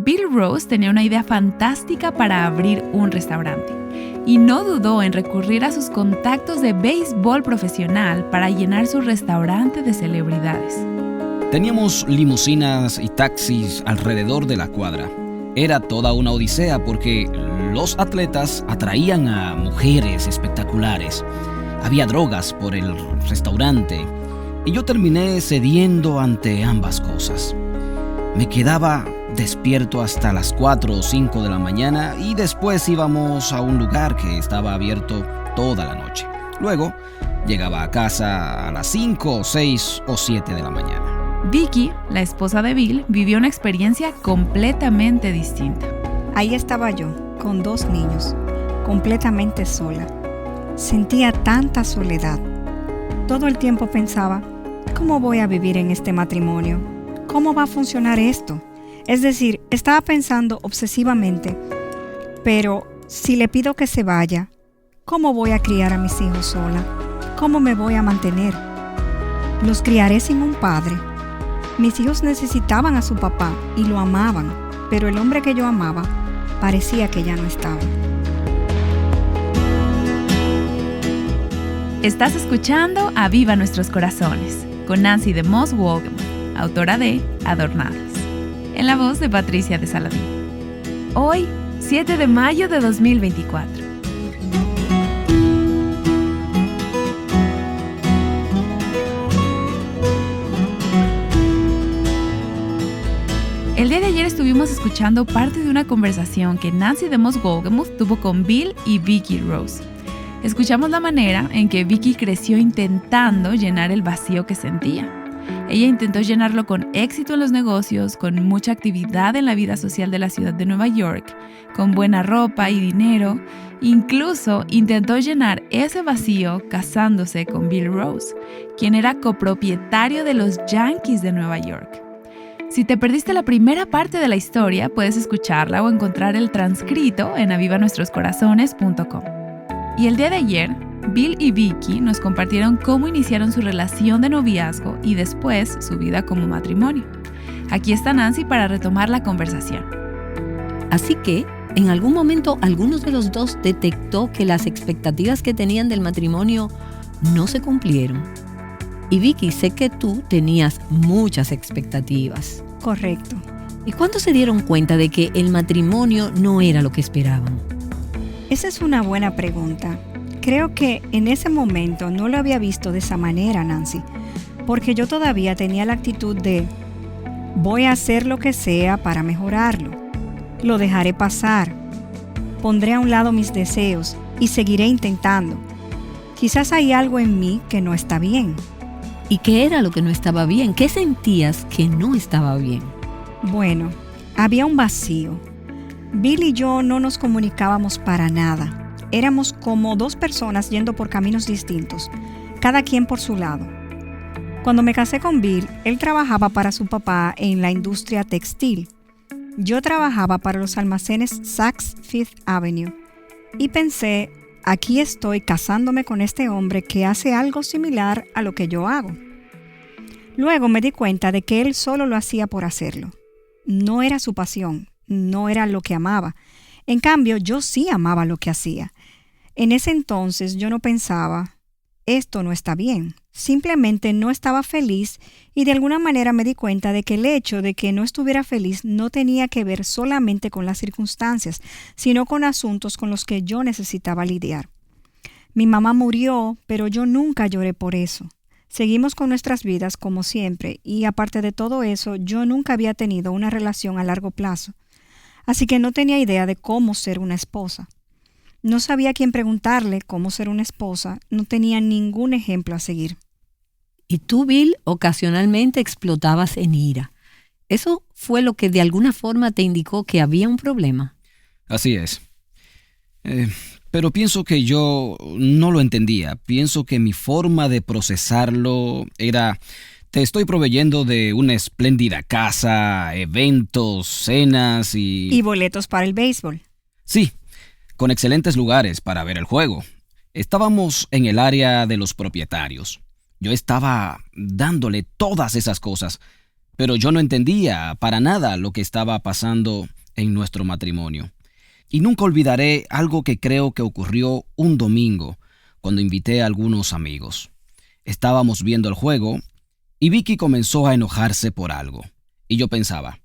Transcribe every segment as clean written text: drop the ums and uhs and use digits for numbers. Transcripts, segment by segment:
Bill Rose tenía una idea fantástica para abrir un restaurante y no dudó en recurrir a sus contactos de béisbol profesional para llenar su restaurante de celebridades. Teníamos limusinas y taxis alrededor de la cuadra. Era toda una odisea porque los atletas atraían a mujeres espectaculares. Había drogas por el restaurante y yo terminé cediendo ante ambas cosas. Me quedaba despierto hasta las 4 o 5 de la mañana y después íbamos a un lugar que estaba abierto toda la noche. Luego llegaba a casa a las 5 o 6 o 7 de la mañana. Vicky, la esposa de Bill, vivió una experiencia completamente distinta. Ahí estaba yo, con 2 niños, completamente sola. Sentía tanta soledad. Todo el tiempo pensaba, ¿cómo voy a vivir en este matrimonio? ¿Cómo va a funcionar esto? Es decir, estaba pensando obsesivamente, pero si le pido que se vaya, ¿cómo voy a criar a mis hijos sola? ¿Cómo me voy a mantener? Los criaré sin un padre. Mis hijos necesitaban a su papá y lo amaban, pero el hombre que yo amaba parecía que ya no estaba. Estás escuchando Aviva Nuestros Corazones, con Nancy DeMoss Wolgemuth, autora de Adornadas, en la voz de Patricia de Saladín. Hoy, 7 de mayo de 2024. El día de ayer estuvimos escuchando parte de una conversación que Nancy DeMoss Wolgemuth tuvo con Bill y Vicky Rose. Escuchamos la manera en que Vicky creció intentando llenar el vacío que sentía. Ella intentó llenarlo con éxito en los negocios, con mucha actividad en la vida social de la ciudad de Nueva York, con buena ropa y dinero. Incluso intentó llenar ese vacío casándose con Bill Rose, quien era copropietario de los Yankees de Nueva York. Si te perdiste la primera parte de la historia, puedes escucharla o encontrar el transcrito en avivanuestroscorazones.com. Y el día de ayer, Bill y Vicky nos compartieron cómo iniciaron su relación de noviazgo y después su vida como matrimonio. Aquí está Nancy para retomar la conversación. Así que, en algún momento, algunos de los dos detectó que las expectativas que tenían del matrimonio no se cumplieron. Y Vicky, sé que tú tenías muchas expectativas. Correcto. ¿Y cuándo se dieron cuenta de que el matrimonio no era lo que esperaban? Esa es una buena pregunta. Creo que en ese momento no lo había visto de esa manera, Nancy, porque yo todavía tenía la actitud de voy a hacer lo que sea para mejorarlo. Lo dejaré pasar. Pondré a un lado mis deseos y seguiré intentando. Quizás hay algo en mí que no está bien. ¿Y qué era lo que no estaba bien? ¿Qué sentías que no estaba bien? Bueno, había un vacío. Bill y yo no nos comunicábamos para nada. Éramos como 2 personas yendo por caminos distintos, cada quien por su lado. Cuando me casé con Bill, él trabajaba para su papá en la industria textil. Yo trabajaba para los almacenes Saks Fifth Avenue. Y pensé, aquí estoy casándome con este hombre que hace algo similar a lo que yo hago. Luego me di cuenta de que él solo lo hacía por hacerlo. No era su pasión, no era lo que amaba. En cambio, yo sí amaba lo que hacía. En ese entonces yo no pensaba, esto no está bien. Simplemente no estaba feliz y de alguna manera me di cuenta de que el hecho de que no estuviera feliz no tenía que ver solamente con las circunstancias, sino con asuntos con los que yo necesitaba lidiar. Mi mamá murió, pero yo nunca lloré por eso. Seguimos con nuestras vidas como siempre y aparte de todo eso, yo nunca había tenido una relación a largo plazo. Así que no tenía idea de cómo ser una esposa. No sabía a quién preguntarle cómo ser una esposa, no tenía ningún ejemplo a seguir. Y tú, Bill, ocasionalmente explotabas en ira. ¿Eso fue lo que de alguna forma te indicó que había un problema? Así es. Pero pienso que yo no lo entendía. Pienso que mi forma de procesarlo era: te estoy proveyendo de una espléndida casa, eventos, cenas y... Y boletos para el béisbol. Sí, con excelentes lugares para ver el juego. Estábamos en el área de los propietarios. Yo estaba dándole todas esas cosas, pero yo no entendía para nada lo que estaba pasando en nuestro matrimonio. Y nunca olvidaré algo que creo que ocurrió un domingo, cuando invité a algunos amigos. Estábamos viendo el juego y Vicky comenzó a enojarse por algo. Y yo pensaba,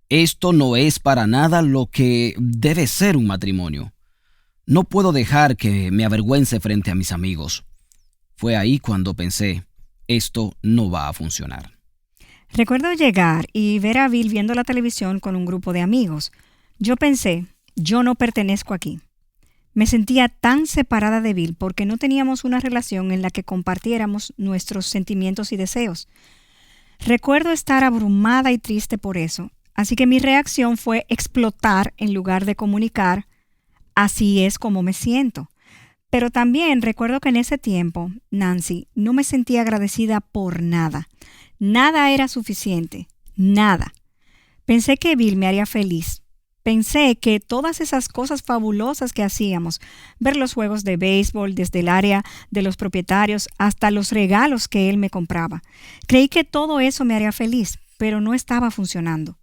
esto no es para nada lo que debe ser un matrimonio. No puedo dejar que me avergüence frente a mis amigos. Fue ahí cuando pensé, esto no va a funcionar. Recuerdo llegar y ver a Bill viendo la televisión con un grupo de amigos. Yo pensé, yo no pertenezco aquí. Me sentía tan separada de Bill porque no teníamos una relación en la que compartiéramos nuestros sentimientos y deseos. Recuerdo estar abrumada y triste por eso, así que mi reacción fue explotar en lugar de comunicar, así es como me siento. Pero también recuerdo que en ese tiempo, Nancy, no me sentía agradecida por nada. Nada era suficiente, nada. Pensé que Bill me haría feliz. Pensé que todas esas cosas fabulosas que hacíamos, ver los juegos de béisbol desde el área de los propietarios hasta los regalos que él me compraba. Creí que todo eso me haría feliz, pero no estaba funcionando.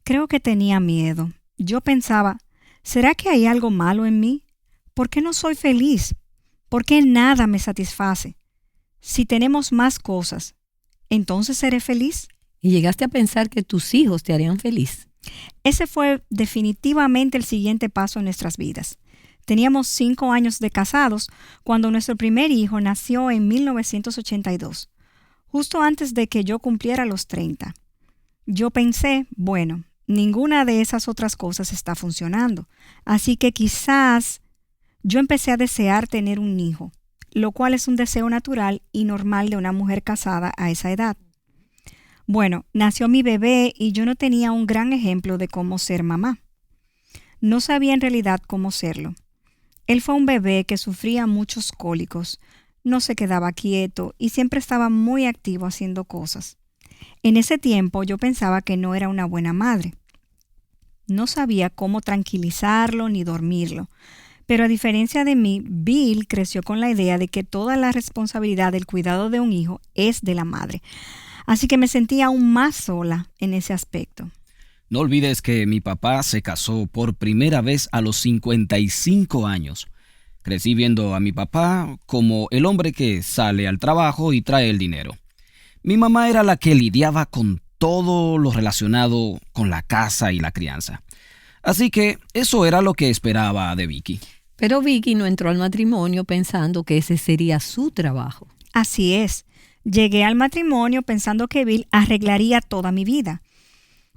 Creo que tenía miedo. Yo pensaba, ¿será que hay algo malo en mí? ¿Por qué no soy feliz? ¿Por qué nada me satisface? Si tenemos más cosas, ¿entonces seré feliz? ¿Y llegaste a pensar que tus hijos te harían feliz? Ese fue definitivamente el siguiente paso en nuestras vidas. Teníamos 5 años de casados cuando nuestro primer hijo nació en 1982, justo antes de que yo cumpliera los 30. Yo pensé, bueno, ninguna de esas otras cosas está funcionando, así que quizás yo empecé a desear tener un hijo, lo cual es un deseo natural y normal de una mujer casada a esa edad. Bueno, nació mi bebé y yo no tenía un gran ejemplo de cómo ser mamá. No sabía en realidad cómo serlo. Él fue un bebé que sufría muchos cólicos, no se quedaba quieto y siempre estaba muy activo haciendo cosas. En ese tiempo yo pensaba que no era una buena madre. No sabía cómo tranquilizarlo ni dormirlo. Pero a diferencia de mí, Bill creció con la idea de que toda la responsabilidad del cuidado de un hijo es de la madre. Así que me sentía aún más sola en ese aspecto. No olvides que mi papá se casó por primera vez a los 55 años. Crecí viendo a mi papá como el hombre que sale al trabajo y trae el dinero. Mi mamá era la que lidiaba con todo lo relacionado con la casa y la crianza. Así que eso era lo que esperaba de Vicky. Pero Vicky no entró al matrimonio pensando que ese sería su trabajo. Así es. Llegué al matrimonio pensando que Bill arreglaría toda mi vida.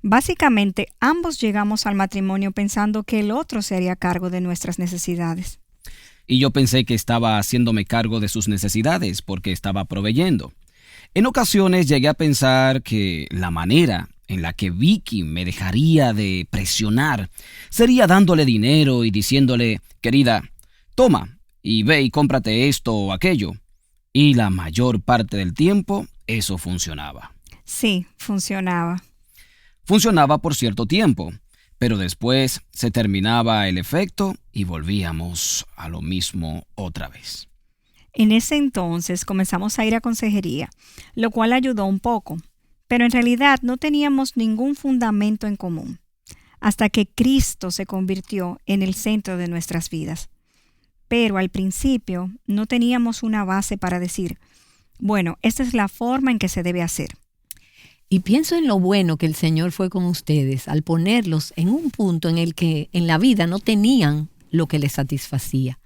Básicamente, ambos llegamos al matrimonio pensando que el otro se haría cargo de nuestras necesidades. Y yo pensé que estaba haciéndome cargo de sus necesidades porque estaba proveyendo. En ocasiones llegué a pensar que la manera en la que Vicky me dejaría de presionar sería dándole dinero y diciéndole, querida, toma y ve y cómprate esto o aquello. Y la mayor parte del tiempo eso funcionaba. Sí, funcionaba. Funcionaba por cierto tiempo, pero después se terminaba el efecto y volvíamos a lo mismo otra vez. En ese entonces comenzamos a ir a consejería, lo cual ayudó un poco, pero en realidad no teníamos ningún fundamento en común, hasta que Cristo se convirtió en el centro de nuestras vidas. Pero al principio no teníamos una base para decir, bueno, esta es la forma en que se debe hacer. Y pienso en lo bueno que el Señor fue con ustedes al ponerlos en un punto en el que en la vida no tenían lo que les satisfacía.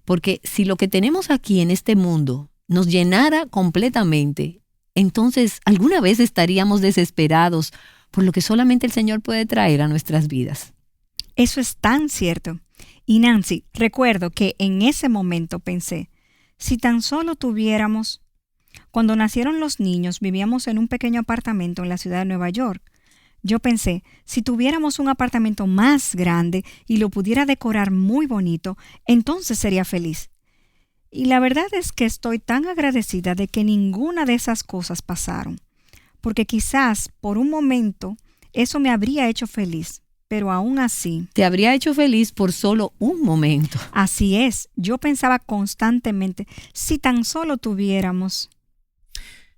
Porque si lo que tenemos aquí en este mundo nos llenara completamente, entonces alguna vez estaríamos desesperados por lo que solamente el Señor puede traer a nuestras vidas. Eso es tan cierto. Y Nancy, recuerdo que en ese momento pensé, si tan solo tuviéramos... Cuando nacieron los niños, vivíamos en un pequeño apartamento en la ciudad de Nueva York. Yo pensé, si tuviéramos un apartamento más grande y lo pudiera decorar muy bonito, entonces sería feliz. Y la verdad es que estoy tan agradecida de que ninguna de esas cosas pasaron, porque quizás por un momento eso me habría hecho feliz, pero aún así... Te habría hecho feliz por solo un momento. Así es, yo pensaba constantemente, si tan solo tuviéramos...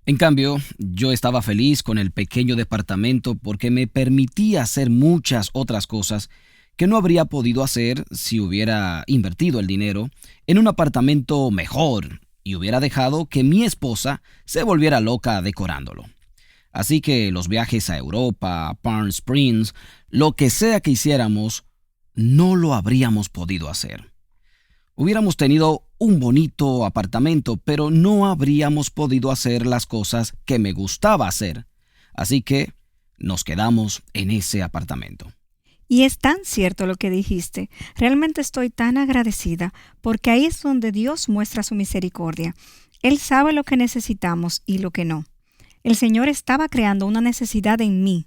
En cambio, yo estaba feliz con el pequeño departamento porque me permitía hacer muchas otras cosas que no habría podido hacer si hubiera invertido el dinero en un apartamento mejor y hubiera dejado que mi esposa se volviera loca decorándolo. Así que los viajes a Europa, a Palm Springs, lo que sea que hiciéramos, no lo habríamos podido hacer. Hubiéramos tenido un bonito apartamento, pero no habríamos podido hacer las cosas que me gustaba hacer. Así que nos quedamos en ese apartamento. Y es tan cierto lo que dijiste. Realmente estoy tan agradecida porque ahí es donde Dios muestra su misericordia. Él sabe lo que necesitamos y lo que no. El Señor estaba creando una necesidad en mí,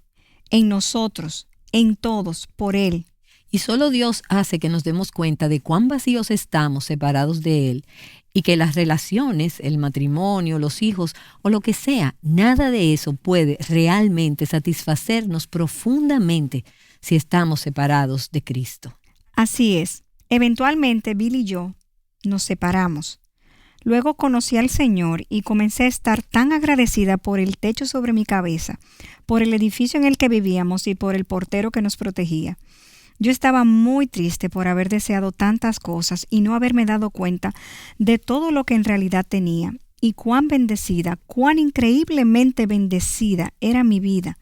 en nosotros, en todos, por Él. Y solo Dios hace que nos demos cuenta de cuán vacíos estamos separados de Él y que las relaciones, el matrimonio, los hijos o lo que sea, nada de eso puede realmente satisfacernos profundamente si estamos separados de Cristo. Así es. Eventualmente Bill y yo nos separamos. Luego conocí al Señor y comencé a estar tan agradecida por el techo sobre mi cabeza, por el edificio en el que vivíamos y por el portero que nos protegía. Yo estaba muy triste por haber deseado tantas cosas y no haberme dado cuenta de todo lo que en realidad tenía y cuán bendecida, cuán increíblemente bendecida era mi vida.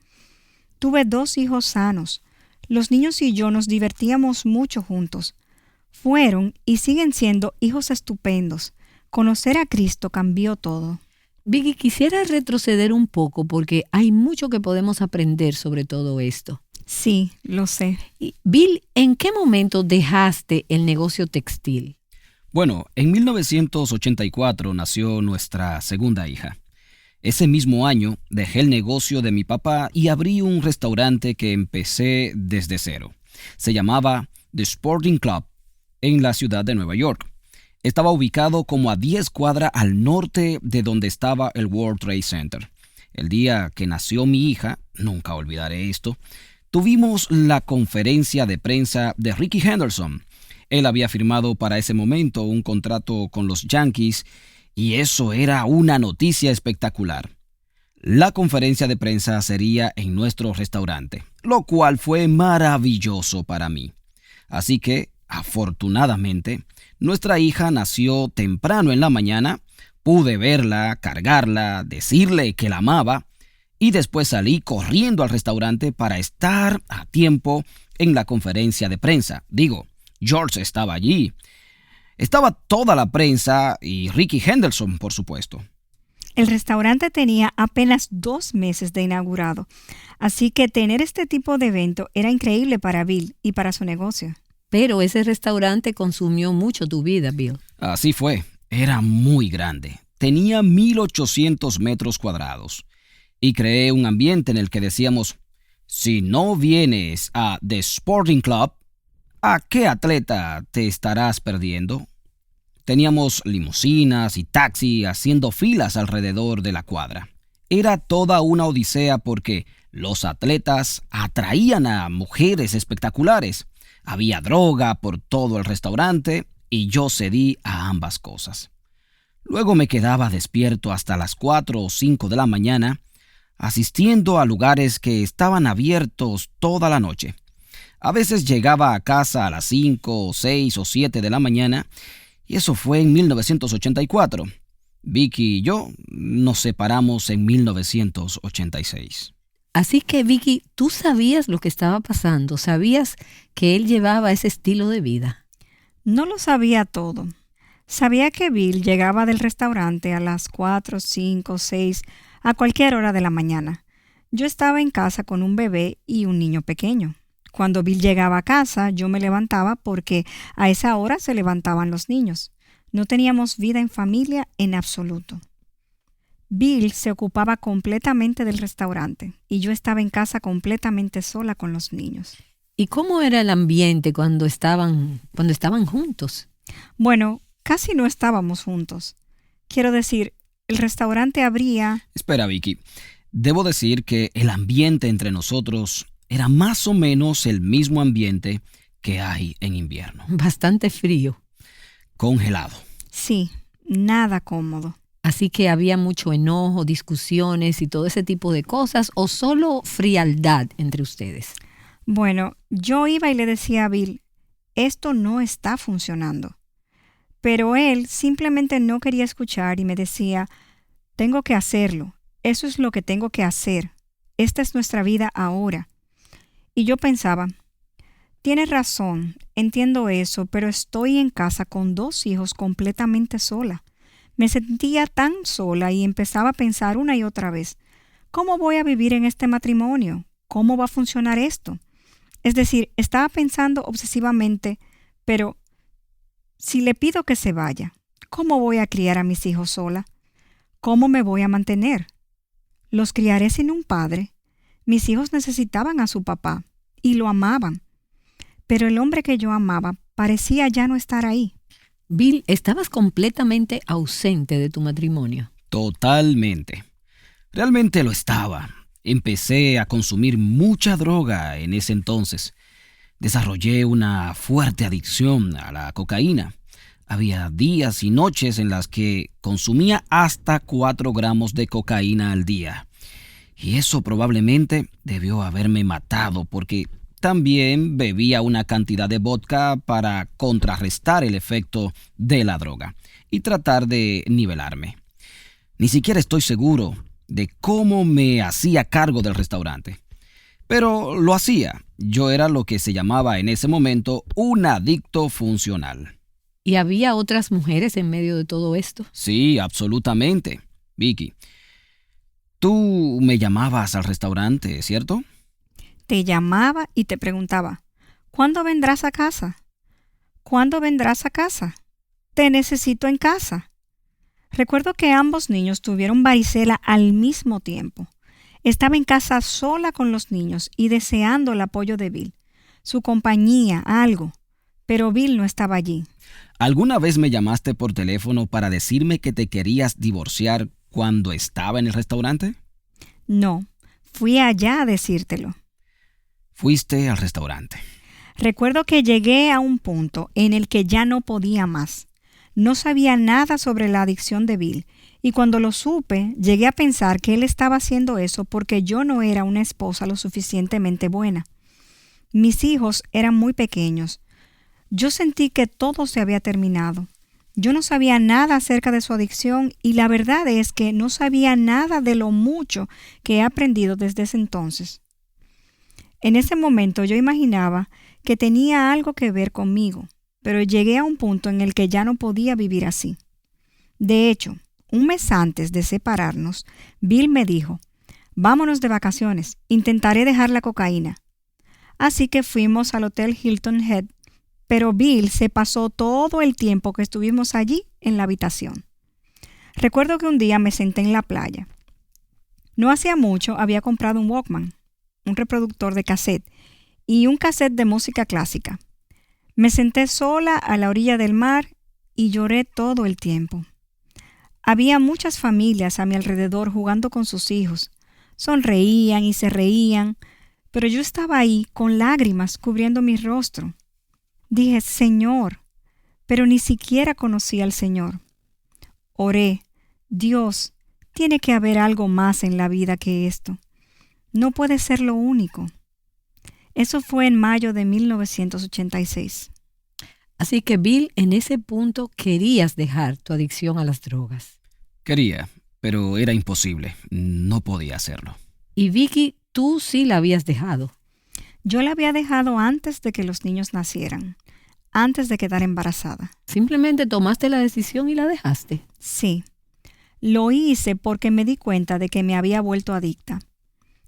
Tuve 2 hijos sanos. Los niños y yo nos divertíamos mucho juntos. Fueron y siguen siendo hijos estupendos. Conocer a Cristo cambió todo. Vicky, quisiera retroceder un poco porque hay mucho que podemos aprender sobre todo esto. Sí, lo sé. Y, Bill, ¿en qué momento dejaste el negocio textil? Bueno, en 1984 nació nuestra segunda hija. Ese mismo año dejé el negocio de mi papá y abrí un restaurante que empecé desde cero. Se llamaba The Sporting Club en la ciudad de Nueva York. Estaba ubicado como a 10 cuadras al norte de donde estaba el World Trade Center. El día que nació mi hija, nunca olvidaré esto, tuvimos la conferencia de prensa de Rickey Henderson. Él había firmado para ese momento un contrato con los Yankees y eso era una noticia espectacular. La conferencia de prensa sería en nuestro restaurante, lo cual fue maravilloso para mí. Así que, afortunadamente, nuestra hija nació temprano en la mañana, pude verla, cargarla, decirle que la amaba y después salí corriendo al restaurante para estar a tiempo en la conferencia de prensa. Digo, George estaba allí. Estaba toda la prensa y Rickey Henderson, por supuesto. El restaurante tenía apenas 2 meses de inaugurado, así que tener este tipo de evento era increíble para Bill y para su negocio. Pero ese restaurante consumió mucho tu vida, Bill. Así fue. Era muy grande. Tenía 1,800 metros cuadrados. Y creé un ambiente en el que decíamos, si no vienes a The Sporting Club, ¿a qué atleta te estarás perdiendo? Teníamos limusinas y taxi haciendo filas alrededor de la cuadra. Era toda una odisea porque los atletas atraían a mujeres espectaculares. Había droga por todo el restaurante y yo cedí a ambas cosas. Luego me quedaba despierto hasta las 4 o 5 de la mañana, asistiendo a lugares que estaban abiertos toda la noche. A veces llegaba a casa a las 5, 6 o 7 de la mañana y eso fue en 1984. Vicky y yo nos separamos en 1986. Así que, Vicky, tú sabías lo que estaba pasando, sabías que él llevaba ese estilo de vida. No lo sabía todo. Sabía que Bill llegaba del restaurante a las 4, 5, 6, a cualquier hora de la mañana. Yo estaba en casa con un bebé y un niño pequeño. Cuando Bill llegaba a casa, yo me levantaba porque a esa hora se levantaban los niños. No teníamos vida en familia en absoluto. Bill se ocupaba completamente del restaurante y yo estaba en casa completamente sola con los niños. ¿Y cómo era el ambiente cuando estaban juntos? Bueno, casi no estábamos juntos. Quiero decir, el restaurante abría... Espera, Vicky. Debo decir que el ambiente entre nosotros era más o menos el mismo ambiente que hay en invierno. Bastante frío. Congelado. Sí, nada cómodo. Así que había mucho enojo, discusiones y todo ese tipo de cosas, o solo frialdad entre ustedes. Bueno, yo iba y le decía a Bill, esto no está funcionando. Pero él simplemente no quería escuchar y me decía, tengo que hacerlo, eso es lo que tengo que hacer, esta es nuestra vida ahora. Y yo pensaba, tienes razón, entiendo eso, pero estoy en casa con 2 hijos completamente sola. Me sentía tan sola y empezaba a pensar una y otra vez, ¿cómo voy a vivir en este matrimonio? ¿Cómo va a funcionar esto? Es decir, estaba pensando obsesivamente, pero si le pido que se vaya, ¿cómo voy a criar a mis hijos sola? ¿Cómo me voy a mantener? Los criaré sin un padre. Mis hijos necesitaban a su papá y lo amaban. Pero el hombre que yo amaba parecía ya no estar ahí. Bill, estabas completamente ausente de tu matrimonio. Totalmente. Realmente lo estaba. Empecé a consumir mucha droga en ese entonces. Desarrollé una fuerte adicción a la cocaína. Había días y noches en las que consumía hasta 4 gramos de cocaína al día. Y eso probablemente debió haberme matado porque también bebía una cantidad de vodka para contrarrestar el efecto de la droga y tratar de nivelarme. Ni siquiera estoy seguro de cómo me hacía cargo del restaurante. Pero lo hacía. Yo era lo que se llamaba en ese momento un adicto funcional. ¿Y había otras mujeres en medio de todo esto? Sí, absolutamente. Vicky, tú me llamabas al restaurante, ¿cierto? Te llamaba y te preguntaba, ¿cuándo vendrás a casa? ¿Cuándo vendrás a casa? Te necesito en casa. Recuerdo que ambos niños tuvieron varicela al mismo tiempo. Estaba en casa sola con los niños y deseando el apoyo de Bill, su compañía, algo, pero Bill no estaba allí. ¿Alguna vez me llamaste por teléfono para decirme que te querías divorciar cuando estaba en el restaurante? No, fui allá a decírtelo. Fuiste al restaurante. Recuerdo que llegué a un punto en el que ya no podía más. No sabía nada sobre la adicción de Bill. Y cuando lo supe, llegué a pensar que él estaba haciendo eso porque yo no era una esposa lo suficientemente buena. Mis hijos eran muy pequeños. Yo sentí que todo se había terminado. Yo no sabía nada acerca de su adicción y la verdad es que no sabía nada de lo mucho que he aprendido desde ese entonces. En ese momento yo imaginaba que tenía algo que ver conmigo, pero llegué a un punto en el que ya no podía vivir así. De hecho, un mes antes de separarnos, Bill me dijo, vámonos de vacaciones, intentaré dejar la cocaína. Así que fuimos al Hotel Hilton Head, pero Bill se pasó todo el tiempo que estuvimos allí en la habitación. Recuerdo que un día me senté en la playa. No hacía mucho había comprado un Walkman, un reproductor de cassette y un cassette de música clásica. Me senté sola a la orilla del mar y lloré todo el tiempo. Había muchas familias a mi alrededor jugando con sus hijos. Sonreían y se reían, pero yo estaba ahí con lágrimas cubriendo mi rostro. Dije, Señor, pero ni siquiera conocí al Señor. Oré, Dios, tiene que haber algo más en la vida que esto. No puede ser lo único. Eso fue en mayo de 1986. Así que, Bill, en ese punto querías dejar tu adicción a las drogas. Quería, pero era imposible. No podía hacerlo. Y Vicky, tú sí la habías dejado. Yo la había dejado antes de que los niños nacieran, antes de quedar embarazada. Simplemente tomaste la decisión y la dejaste. Sí, lo hice porque me di cuenta de que me había vuelto adicta.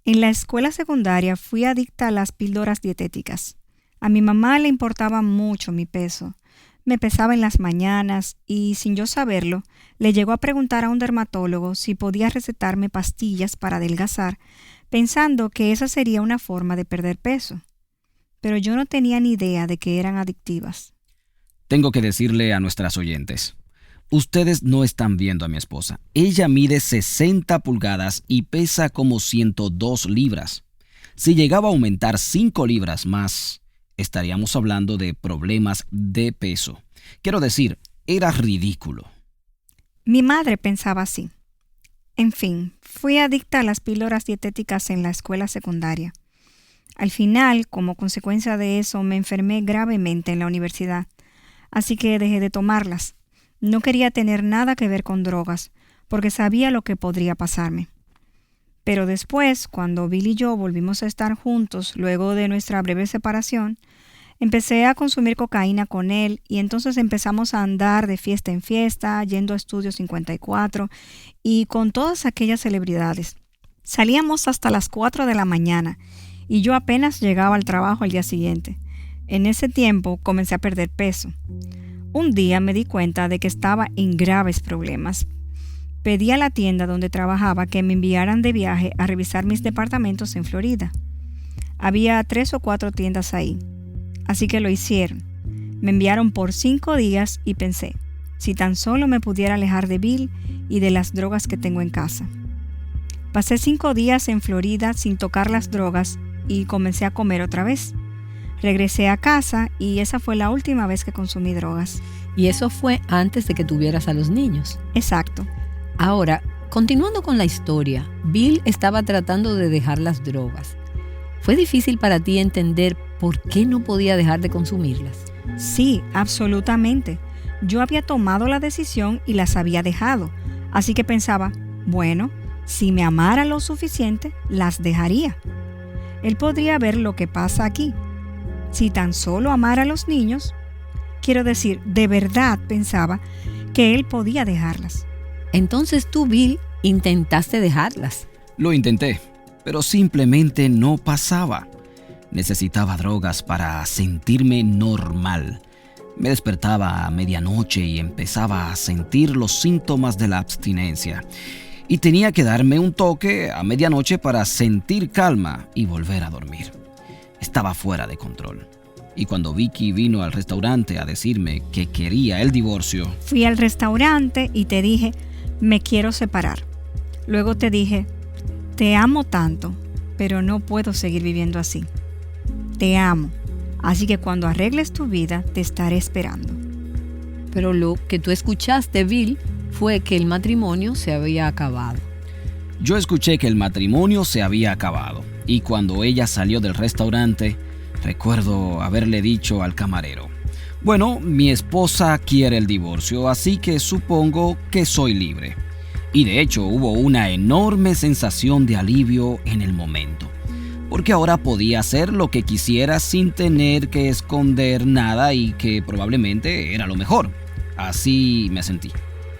En la escuela secundaria fui adicta a las píldoras dietéticas. A mi mamá le importaba mucho mi peso. Me pesaba en las mañanas y, sin yo saberlo, le llegó a preguntar a un dermatólogo si podía recetarme pastillas para adelgazar, pensando que esa sería una forma de perder peso. Pero yo no tenía ni idea de que eran adictivas. Tengo que decirle a nuestras oyentes, ustedes no están viendo a mi esposa. Ella mide 60 pulgadas y pesa como 102 libras. Si llegaba a aumentar 5 libras más, estaríamos hablando de problemas de peso. Quiero decir, era ridículo. Mi madre pensaba así. En fin, fui adicta a las píldoras dietéticas en la escuela secundaria. Al final, como consecuencia de eso, me enfermé gravemente en la universidad, así que dejé de tomarlas. No quería tener nada que ver con drogas, porque sabía lo que podría pasarme. Pero después, cuando Bill y yo volvimos a estar juntos luego de nuestra breve separación, empecé a consumir cocaína con él y entonces empezamos a andar de fiesta en fiesta, yendo a Estudio 54 y con todas aquellas celebridades. Salíamos hasta las 4 de la mañana y yo apenas llegaba al trabajo al día siguiente. En ese tiempo comencé a perder peso. Un día me di cuenta de que estaba en graves problemas. Pedí a la tienda donde trabajaba que me enviaran de viaje a revisar mis departamentos en Florida. Había 3 o 4 tiendas ahí. Así que lo hicieron. Me enviaron por 5 días y pensé, si tan solo me pudiera alejar de Bill y de las drogas que tengo en casa. Pasé 5 días en Florida sin tocar las drogas y comencé a comer otra vez. Regresé a casa y esa fue la última vez que consumí drogas. Y eso fue antes de que tuvieras a los niños. Exacto. Ahora, continuando con la historia, Bill estaba tratando de dejar las drogas. ¿Fue difícil para ti entender por qué no podía dejar de consumirlas? Sí, absolutamente. Yo había tomado la decisión y las había dejado. Así que pensaba, bueno, si me amara lo suficiente, las dejaría. Él podría ver lo que pasa aquí. Si tan solo amara a los niños, quiero decir, de verdad pensaba que él podía dejarlas. Entonces tú, Bill, intentaste dejarlas. Lo intenté, pero simplemente no pasaba. Necesitaba drogas para sentirme normal. Me despertaba a medianoche y empezaba a sentir los síntomas de la abstinencia. Y tenía que darme un toque a medianoche para sentir calma y volver a dormir. Estaba fuera de control. Y cuando Vicky vino al restaurante a decirme que quería el divorcio... Fui al restaurante y te dije, me quiero separar. Luego te dije, te amo tanto, pero no puedo seguir viviendo así. Te amo, así que cuando arregles tu vida te estaré esperando. Pero lo que tú escuchaste, Bill, fue que el matrimonio se había acabado. Yo escuché que el matrimonio se había acabado y cuando ella salió del restaurante, recuerdo haberle dicho al camarero, bueno, mi esposa quiere el divorcio, así que supongo que soy libre. Y de hecho hubo una enorme sensación de alivio en el momento, porque ahora podía hacer lo que quisiera sin tener que esconder nada y que probablemente era lo mejor. Así me sentí.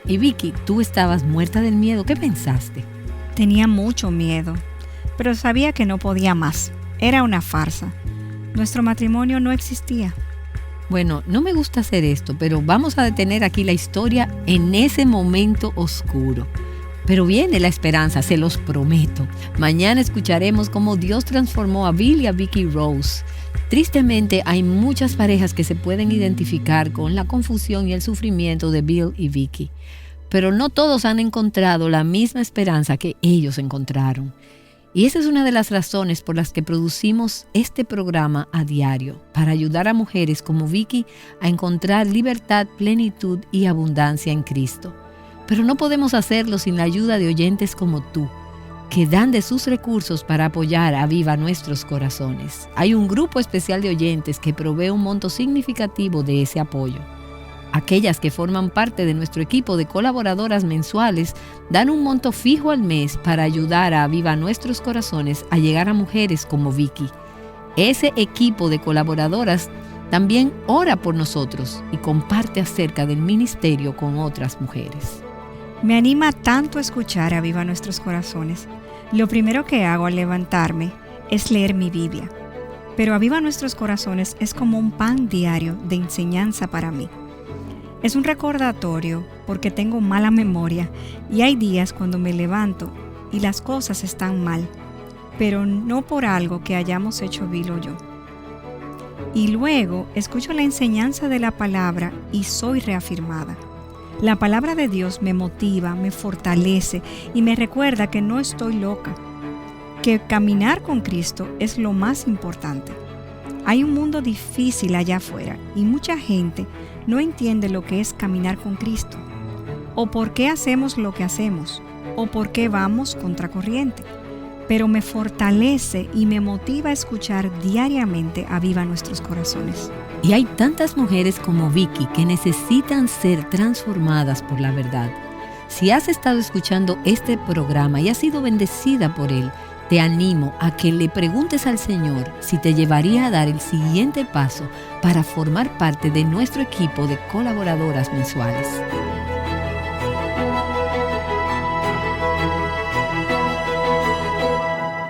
Y Vicky, tú estabas muerta del miedo. ¿Qué pensaste? Tenía mucho miedo, pero sabía que no podía más. Era una farsa. Nuestro matrimonio no existía. Bueno, no me gusta hacer esto, pero vamos a detener aquí la historia en ese momento oscuro. Pero viene la esperanza, se los prometo. Mañana escucharemos cómo Dios transformó a Bill y a Vicky Rose. Tristemente, hay muchas parejas que se pueden identificar con la confusión y el sufrimiento de Bill y Vicky. Pero no todos han encontrado la misma esperanza que ellos encontraron. Y esa es una de las razones por las que producimos este programa a diario, para ayudar a mujeres como Vicky a encontrar libertad, plenitud y abundancia en Cristo. Pero no podemos hacerlo sin la ayuda de oyentes como tú, que dan de sus recursos para apoyar a Viva Nuestros Corazones. Hay un grupo especial de oyentes que provee un monto significativo de ese apoyo. Aquellas que forman parte de nuestro equipo de colaboradoras mensuales dan un monto fijo al mes para ayudar a Viva Nuestros Corazones a llegar a mujeres como Vicky. Ese equipo de colaboradoras también ora por nosotros y comparte acerca del ministerio con otras mujeres. Me anima tanto escuchar a Viva Nuestros Corazones. Lo primero que hago al levantarme es leer mi Biblia. Pero Aviva Nuestros Corazones es como un pan diario de enseñanza para mí. Es un recordatorio porque tengo mala memoria y hay días cuando me levanto y las cosas están mal, pero no por algo que hayamos hecho Bill o yo. Y luego escucho la enseñanza de la palabra y soy reafirmada. La palabra de Dios me motiva, me fortalece y me recuerda que no estoy loca, que caminar con Cristo es lo más importante. Hay un mundo difícil allá afuera y mucha gente no entiende lo que es caminar con Cristo. o por qué hacemos lo que hacemos, o por qué vamos contracorriente, pero me fortalece y me motiva a escuchar diariamente a Viva Nuestros Corazones. Y hay tantas mujeres como Vicky que necesitan ser transformadas por la verdad. Si has estado escuchando este programa y has sido bendecida por él, te animo a que le preguntes al Señor si te llevaría a dar el siguiente paso para formar parte de nuestro equipo de colaboradoras mensuales.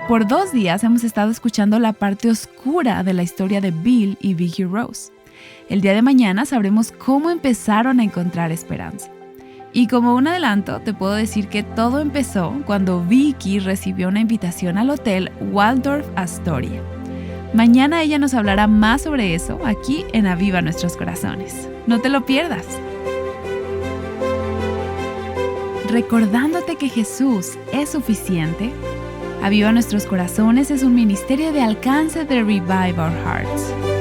Por 2 días hemos estado escuchando la parte oscura de la historia de Bill y Vicky Rose. El día de mañana sabremos cómo empezaron a encontrar esperanza. Y como un adelanto, te puedo decir que todo empezó cuando Vicky recibió una invitación al hotel Waldorf Astoria. Mañana ella nos hablará más sobre eso aquí en Aviva Nuestros Corazones. No te lo pierdas. Recordándote que Jesús es suficiente, Aviva Nuestros Corazones es un ministerio de alcance de Revive Our Hearts.